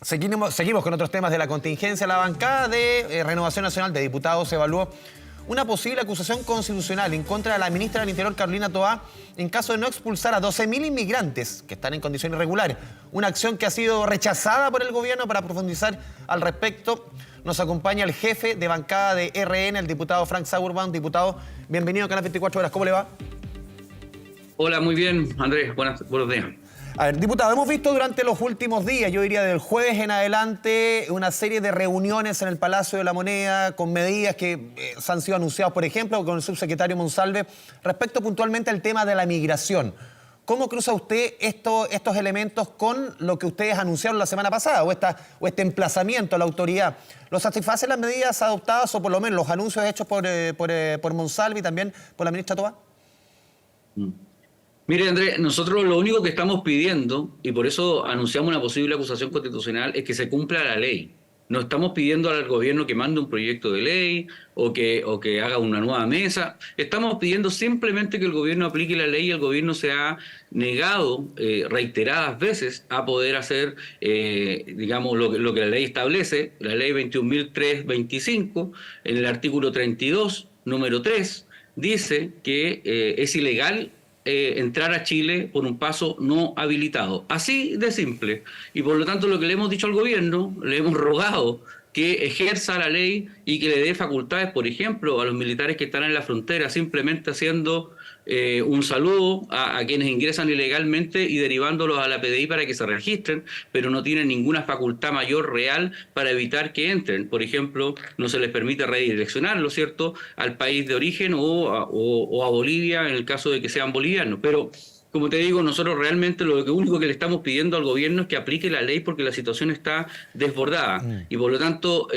Seguimos con otros temas de la contingencia. La bancada de Renovación Nacional de Diputados evaluó una posible acusación constitucional en contra de la ministra del Interior, Carolina Toá, en caso de no expulsar a 12.000 inmigrantes que están en condiciones irregulares. Una acción que ha sido rechazada por el gobierno. Para profundizar al respecto, nos acompaña el jefe de bancada de RN, el diputado Frank Sauerbaum. Diputado, bienvenido a Canal 24 Horas. ¿Cómo le va? Hola, muy bien, Andrés. Buenos días. A ver, diputado, hemos visto durante los últimos días, yo diría del jueves en adelante, una serie de reuniones en el Palacio de la Moneda con medidas que han sido anunciadas, por ejemplo, con el subsecretario Monsalve, respecto puntualmente al tema de la migración. ¿Cómo cruza usted estos elementos con lo que ustedes anunciaron la semana pasada o este emplazamiento a la autoridad? ¿Lo satisfacen las medidas adoptadas o por lo menos los anuncios hechos por Monsalve y también por la ministra Toá? Mire, Andrés, nosotros lo único que estamos pidiendo, y por eso anunciamos una posible acusación constitucional, es que se cumpla la ley. No estamos pidiendo al gobierno que mande un proyecto de ley o que haga una nueva mesa. Estamos pidiendo simplemente que el gobierno aplique la ley, y el gobierno se ha negado reiteradas veces a poder hacer, digamos, lo que la ley establece. La ley 21.325, en el artículo 32, número 3, dice que es ilegal entrar a Chile por un paso no habilitado. Así de simple. Y por lo tanto lo que le hemos dicho al gobierno, le hemos rogado que ejerza la ley y que le dé facultades, por ejemplo, a los militares que están en la frontera, simplemente haciendo un saludo a quienes ingresan ilegalmente y derivándolos a la PDI para que se registren, pero no tienen ninguna facultad mayor real para evitar que entren. Por ejemplo, no se les permite redireccionarlo, ¿cierto?, al país de origen o a Bolivia en el caso de que sean bolivianos. Pero, como te digo, nosotros realmente lo único que le estamos pidiendo al gobierno es que aplique la ley, porque la situación está desbordada. Y por lo tanto,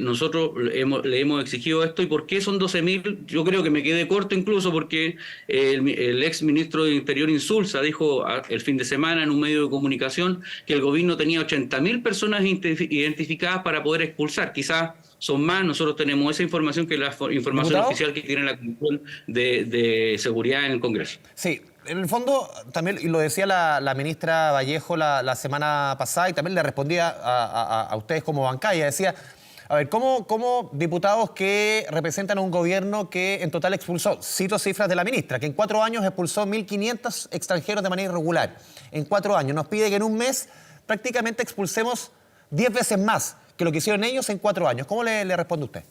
nosotros le hemos exigido esto. ¿Y por qué son 12.000? Yo creo que me quedé corto incluso, porque el ex ministro del Interior Insulza dijo el fin de semana en un medio de comunicación que el gobierno tenía 80.000 personas identificadas para poder expulsar. Quizás son más. Nosotros tenemos esa información, que es la información ¿Diputado? oficial que tiene la Comisión de Seguridad en el Congreso. Sí, en el fondo, también, y lo decía la ministra Vallejo la semana pasada, y también le respondía a ustedes como bancada, decía, a ver, ¿cómo diputados que representan a un gobierno que en total expulsó, cito cifras de la ministra, que en 4 años expulsó 1.500 extranjeros de manera irregular? En 4 años. Nos pide que en un mes prácticamente expulsemos 10 veces más que lo que hicieron ellos en 4 años. ¿Cómo le responde usted?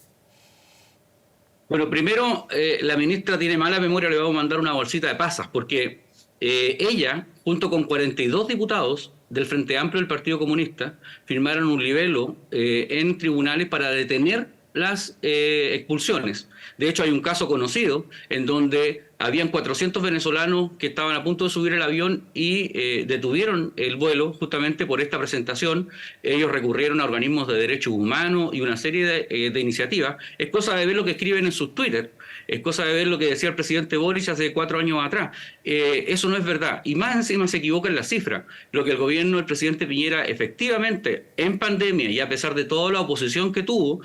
Bueno, primero, la ministra tiene mala memoria, le vamos a mandar una bolsita de pasas, porque ella, junto con 42 diputados del Frente Amplio del Partido Comunista, firmaron un libelo en tribunales para detener las expulsiones. De hecho, hay un caso conocido en donde habían 400 venezolanos que estaban a punto de subir el avión y detuvieron el vuelo justamente por esta presentación. Ellos recurrieron a organismos de derechos humanos y una serie de iniciativas. Es cosa de ver lo que escriben en sus Twitter. Es cosa de ver lo que decía el presidente Boric hace 4 años atrás. Eso no es verdad. Y más encima se equivoca en la cifra. Lo que el gobierno del presidente Piñera, efectivamente, en pandemia y a pesar de toda la oposición que tuvo,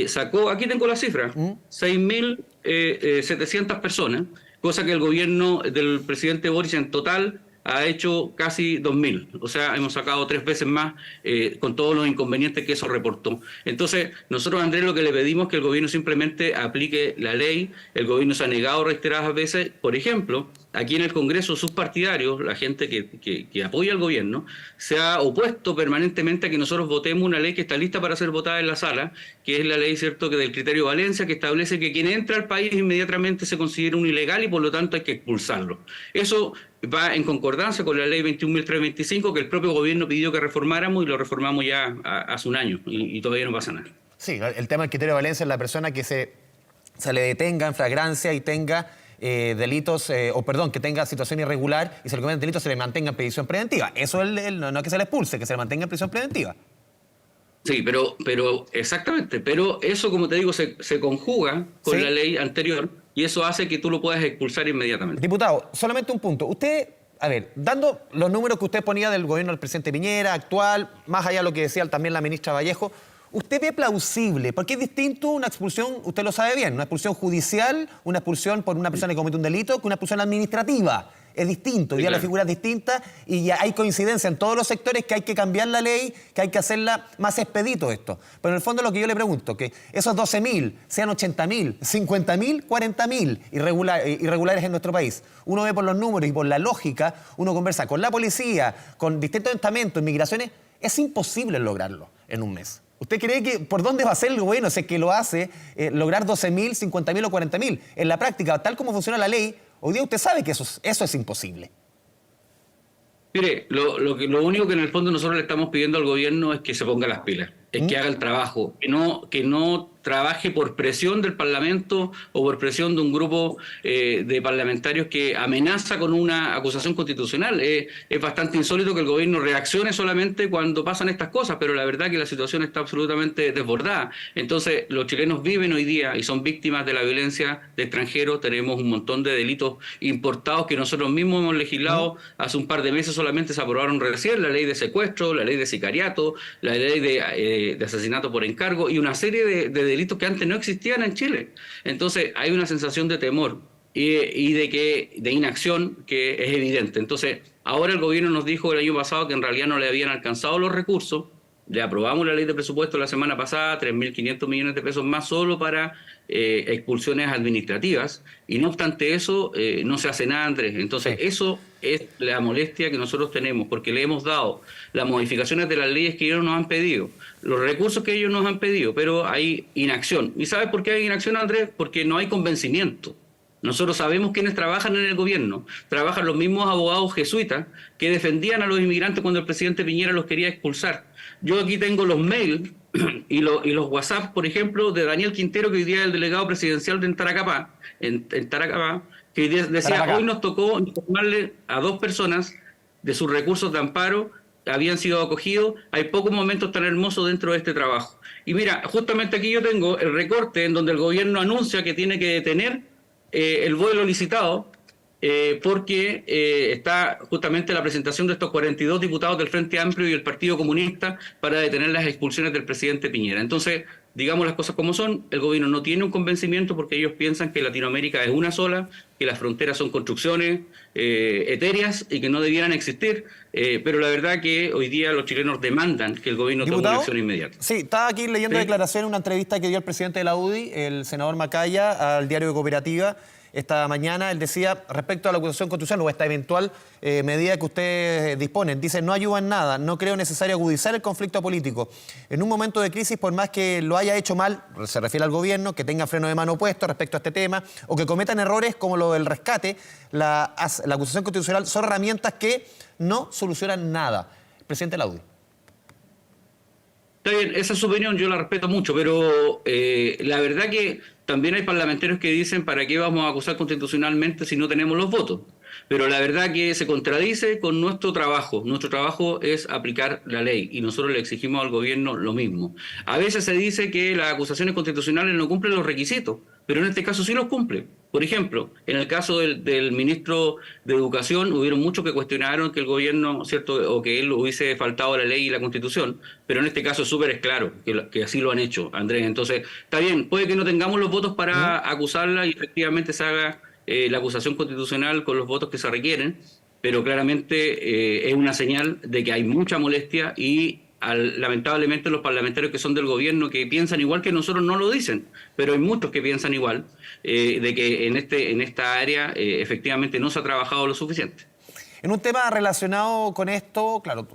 sacó, aquí tengo la cifra, 6.700 personas, cosa que el gobierno del presidente Boric en total ha hecho casi 2.000. O sea, hemos sacado 3 veces más con todos los inconvenientes que eso reportó. Entonces, nosotros, Andrés, lo que le pedimos es que el gobierno simplemente aplique la ley. El gobierno se ha negado reiteradas veces. Por ejemplo, aquí en el Congreso, sus partidarios, la gente que apoya al gobierno, se ha opuesto permanentemente a que nosotros votemos una ley que está lista para ser votada en la sala, que es la ley, ¿cierto?, que del criterio Valencia, que establece que quien entra al país inmediatamente se considera un ilegal y por lo tanto hay que expulsarlo. Eso va en concordancia con la ley 21.325, que el propio gobierno pidió que reformáramos, y lo reformamos ya hace un año y todavía no pasa nada. Sí, el tema del criterio de Valencia es la persona que se le detenga en flagrancia y tenga delitos, que tenga situación irregular y se le cometen delitos, se le mantenga en prisión preventiva. Eso es no es que se le expulse, que se le mantenga en prisión preventiva. Sí, pero exactamente, pero eso, como te digo, se conjuga con la ley anterior y eso hace que tú lo puedas expulsar inmediatamente. Diputado, solamente un punto. Usted, a ver, dando los números que usted ponía del gobierno del presidente Piñera, actual, más allá de lo que decía también la ministra Vallejo, ¿usted ve plausible? Porque es distinto una expulsión, usted lo sabe bien, una expulsión judicial, una expulsión por una persona que comete un delito, que una expulsión administrativa. es distinto, hoy día la figura es distinta y ya hay coincidencia en todos los sectores que hay que cambiar la ley, que hay que hacerla más expedito esto. Pero en el fondo lo que yo le pregunto, que esos 12.000 sean 80.000, 50.000, 40.000 irregulares en nuestro país. Uno ve por los números y por la lógica, uno conversa con la policía, con distintos estamentos, migraciones, es imposible lograrlo en un mes. ¿Usted cree que por dónde va a ser el gobierno si es que lo hace lograr 12.000, 50.000 o 40.000? En la práctica, tal como funciona la ley, hoy día usted sabe que eso es imposible. Mire, lo único que en el fondo nosotros le estamos pidiendo al gobierno es que se ponga las pilas, es que haga el trabajo, que no trabaje por presión del Parlamento o por presión de un grupo de parlamentarios que amenaza con una acusación constitucional. Es bastante insólito que el gobierno reaccione solamente cuando pasan estas cosas, pero la verdad es que la situación está absolutamente desbordada. Entonces, los chilenos viven hoy día y son víctimas de la violencia de extranjeros. Tenemos un montón de delitos importados que nosotros mismos hemos legislado. Hace un par de meses solamente se aprobaron recién la ley de secuestro, la ley de sicariato, la ley de asesinato por encargo y una serie de delitos que antes no existían en Chile. Entonces hay una sensación de temor y de inacción que es evidente. Entonces ahora el gobierno nos dijo el año pasado que en realidad no le habían alcanzado los recursos. Le aprobamos la ley de presupuesto la semana pasada, 3.500 millones de pesos más solo para expulsiones administrativas, y no obstante eso, no se hace nada, Andrés. Entonces, eso es la molestia que nosotros tenemos, porque le hemos dado las modificaciones de las leyes que ellos nos han pedido, los recursos que ellos nos han pedido, pero hay inacción. ¿Y sabes por qué hay inacción, Andrés? Porque no hay convencimiento. Nosotros sabemos quiénes trabajan en el gobierno. Trabajan los mismos abogados jesuitas que defendían a los inmigrantes cuando el presidente Piñera los quería expulsar. Yo aquí tengo los mails y los WhatsApp, por ejemplo, de Daniel Quintero, que hoy día es el delegado presidencial de Tarapacá, que hoy día decía, hoy nos tocó informarle a 2 personas de sus recursos de amparo, habían sido acogidos, hay pocos momentos tan hermosos dentro de este trabajo. Y mira, justamente aquí yo tengo el recorte en donde el gobierno anuncia que tiene que detener el vuelo licitado porque está justamente la presentación de estos 42 diputados del Frente Amplio y el Partido Comunista para detener las expulsiones del presidente Piñera. Entonces, digamos las cosas como son, el gobierno no tiene un convencimiento porque ellos piensan que Latinoamérica es una sola, que las fronteras son construcciones etéreas y que no debieran existir, pero la verdad que hoy día los chilenos demandan que el gobierno tome una acción inmediata. Sí, estaba aquí leyendo declaraciones, una entrevista que dio el presidente de la UDI, el senador Macaya, al diario de Cooperativa. Esta mañana él decía, respecto a la acusación constitucional o esta eventual medida que ustedes disponen, dice, no ayuda en nada, no creo necesario agudizar el conflicto político. En un momento de crisis, por más que lo haya hecho mal, se refiere al gobierno, que tenga freno de mano puesto respecto a este tema, o que cometan errores como lo del rescate, la acusación constitucional son herramientas que no solucionan nada. Presidente de la UDI. Está bien, esa es su opinión, yo la respeto mucho, pero la verdad que también hay parlamentarios que dicen ¿para qué vamos a acusar constitucionalmente si no tenemos los votos? Pero la verdad que se contradice con nuestro trabajo. Nuestro trabajo es aplicar la ley y nosotros le exigimos al gobierno lo mismo. A veces se dice que las acusaciones constitucionales no cumplen los requisitos, pero en este caso sí los cumple. Por ejemplo, en el caso del ministro de Educación, hubieron muchos que cuestionaron que el gobierno, ¿cierto?, o que él hubiese faltado a la ley y la Constitución, pero en este caso es súper claro que así lo han hecho, Andrés. Entonces, está bien, puede que no tengamos los votos para acusarla y efectivamente se haga la acusación constitucional con los votos que se requieren, pero claramente es una señal de que hay mucha molestia y lamentablemente los parlamentarios que son del gobierno que piensan igual que nosotros no lo dicen, pero hay muchos que piensan igual, de que en esta área efectivamente no se ha trabajado lo suficiente. En un tema relacionado con esto, claro,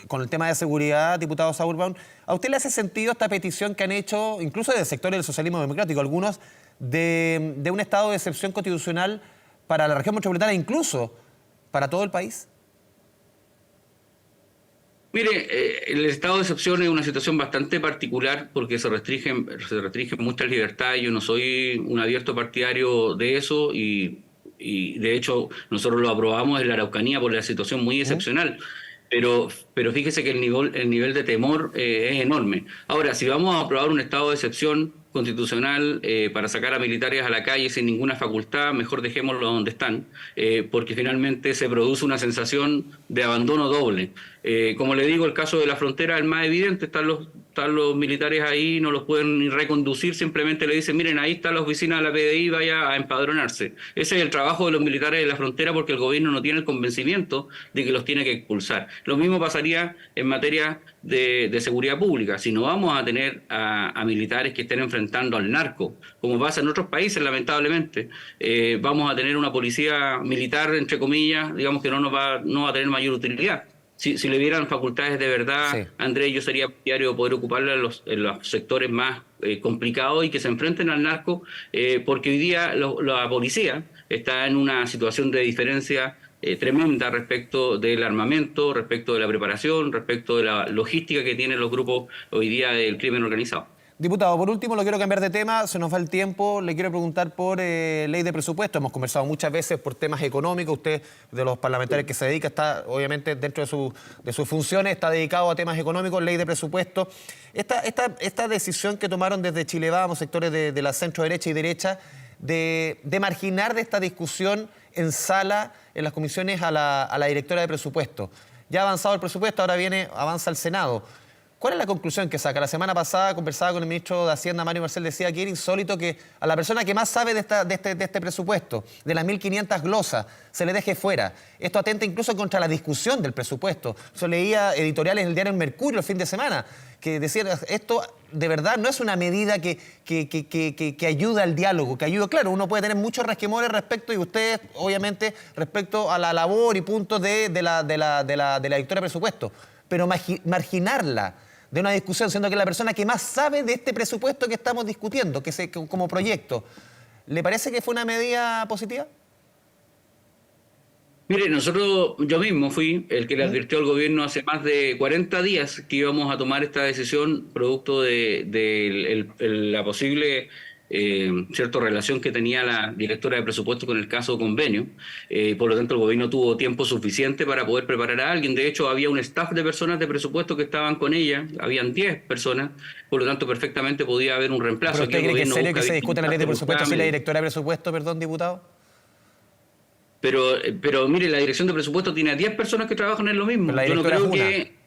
con el tema de seguridad, diputado Saúl Brown, ¿a usted le hace sentido esta petición que han hecho, incluso del sector del socialismo democrático, algunos, de un estado de excepción constitucional para la región metropolitana, incluso para todo el país? Mire, el estado de excepción es una situación bastante particular porque se restringen muchas libertades. Yo no soy un abierto partidario de eso y de hecho nosotros lo aprobamos en la Araucanía por la situación muy excepcional. Pero fíjese que el nivel de temor es enorme. Ahora, si vamos a aprobar un estado de excepción constitucional para sacar a militares a la calle sin ninguna facultad, mejor dejémoslo donde están, porque finalmente se produce una sensación de abandono doble. Como le digo, el caso de la frontera es el más evidente, están los están los militares ahí, no los pueden ni reconducir, simplemente le dicen, miren, ahí está la oficina de la PDI, vaya a empadronarse. Ese es el trabajo de los militares de la frontera porque el gobierno no tiene el convencimiento de que los tiene que expulsar. Lo mismo pasaría en materia de seguridad pública. Si no vamos a tener a militares que estén enfrentando al narco, como pasa en otros países, lamentablemente, vamos a tener una policía militar, entre comillas, digamos que no va a tener mayor utilidad. Si le dieran facultades de verdad, sí, Andrés, yo sería partidario de poder ocuparla en los sectores más complicados y que se enfrenten al narco, porque hoy día la policía está en una situación de diferencia tremenda respecto del armamento, respecto de la preparación, respecto de la logística que tienen los grupos hoy día del crimen organizado. Diputado, por último, lo quiero cambiar de tema, se nos va el tiempo, le quiero preguntar por ley de presupuesto. Hemos conversado muchas veces por temas económicos, usted, de los parlamentarios que se dedica, está obviamente dentro de sus funciones, está dedicado a temas económicos, ley de presupuesto. Esta decisión que tomaron desde Chile Vamos, sectores de la centro derecha y derecha, de marginar de esta discusión en sala, en las comisiones, a la directora de presupuesto. Ya ha avanzado el presupuesto, ahora avanza el Senado. ¿Cuál es la conclusión que saca? La semana pasada conversaba con el ministro de Hacienda, Mario Marcel, decía que era insólito que a la persona que más sabe de este presupuesto, de las 1.500 glosas, se le deje fuera. Esto atenta incluso contra la discusión del presupuesto. Yo leía editoriales en el diario El Mercurio el fin de semana que decían, esto de verdad no es una medida que ayuda al diálogo, que ayuda. Claro, uno puede tener muchos resquemores respecto, y ustedes, obviamente, respecto a la labor y puntos de la directora de presupuesto, pero marginarla de una discusión, siendo que la persona que más sabe de este presupuesto que estamos discutiendo, como proyecto, ¿le parece que fue una medida positiva? Mire, yo mismo fui el que le advirtió al gobierno hace más de 40 días que íbamos a tomar esta decisión producto de la posible relación que tenía la directora de presupuesto con el caso convenio. Por lo tanto, el gobierno tuvo tiempo suficiente para poder preparar a alguien. De hecho, había un staff de personas de presupuesto que estaban con ella, habían 10 personas, por lo tanto, perfectamente podía haber un reemplazo. ¿Pero usted cree que es serio que se discute la ley de presupuesto si la directora de presupuesto, perdón, diputado? Pero mire, la dirección de presupuesto tiene a 10 personas que trabajan en lo mismo. Yo no creo que...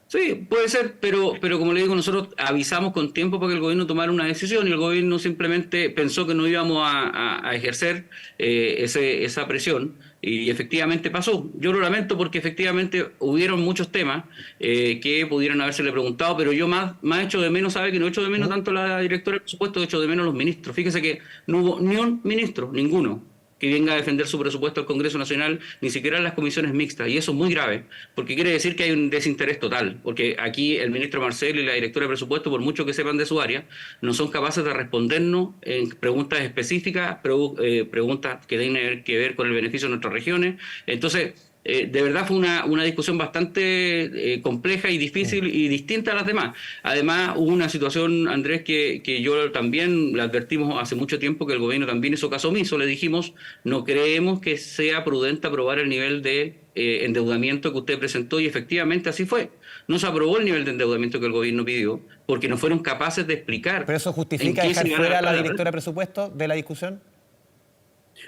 Sí, puede ser, pero como le digo, nosotros avisamos con tiempo para que el gobierno tomara una decisión y el gobierno simplemente pensó que no íbamos a ejercer esa presión y efectivamente pasó. Yo lo lamento porque efectivamente hubieron muchos temas que pudieran habérsele preguntado, pero yo más echo de menos, sabe que no echo de menos tanto la directora del presupuesto, echo de menos los ministros. Fíjese que no hubo ni un ministro, ninguno, que venga a defender su presupuesto al Congreso Nacional, ni siquiera en las comisiones mixtas. Y eso es muy grave, porque quiere decir que hay un desinterés total. Porque aquí el ministro Marcel y la directora de presupuesto, por mucho que sepan de su área, no son capaces de respondernos en preguntas específicas, preguntas que tienen que ver con el beneficio de nuestras regiones. Entonces, de verdad fue una discusión bastante compleja y difícil y distinta a las demás. Además, hubo una situación, Andrés, que yo también le advertimos hace mucho tiempo que el gobierno también hizo caso omiso. Le dijimos, no creemos que sea prudente aprobar el nivel de endeudamiento que usted presentó, y efectivamente así fue. No se aprobó el nivel de endeudamiento que el gobierno pidió porque no fueron capaces de explicar. ¿Pero eso justifica dejar fuera a la directora de presupuesto de la discusión?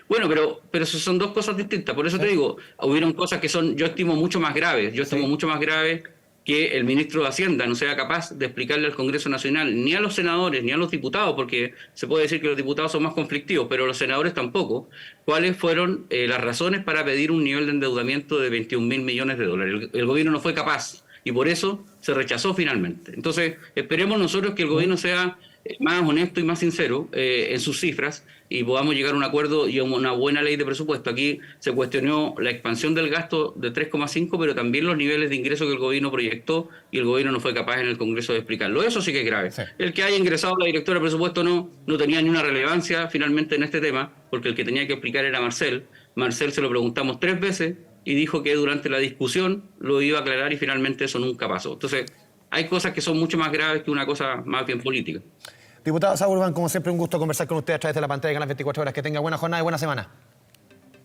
Bueno, pero eso son dos cosas distintas. Por eso te digo, hubieron cosas que yo estimo mucho más graves. Yo estimo mucho más grave que el ministro de Hacienda no sea capaz de explicarle al Congreso Nacional, ni a los senadores, ni a los diputados, porque se puede decir que los diputados son más conflictivos, pero los senadores tampoco, cuáles fueron las razones para pedir un nivel de endeudamiento de 21.000 millones de dólares. El gobierno no fue capaz y por eso se rechazó finalmente. Entonces, esperemos nosotros que el gobierno sea más honesto y más sincero en sus cifras y podamos llegar a un acuerdo y a una buena ley de presupuesto. Aquí se cuestionó la expansión del gasto de 3,5, pero también los niveles de ingreso que el gobierno proyectó y el gobierno no fue capaz en el Congreso de explicarlo. Eso sí que es grave. Sí. El que haya ingresado la directora de presupuesto no tenía ni una relevancia finalmente en este tema, porque el que tenía que explicar era Marcel. Marcel se lo preguntamos 3 veces y dijo que durante la discusión lo iba a aclarar y finalmente eso nunca pasó. Entonces, hay cosas que son mucho más graves que una cosa más bien política. Diputado Saúl Urbán, como siempre, un gusto conversar con usted a través de la pantalla de Canal 24 Horas. Que tenga buena jornada y buena semana.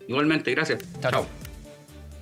Igualmente, gracias. Chao.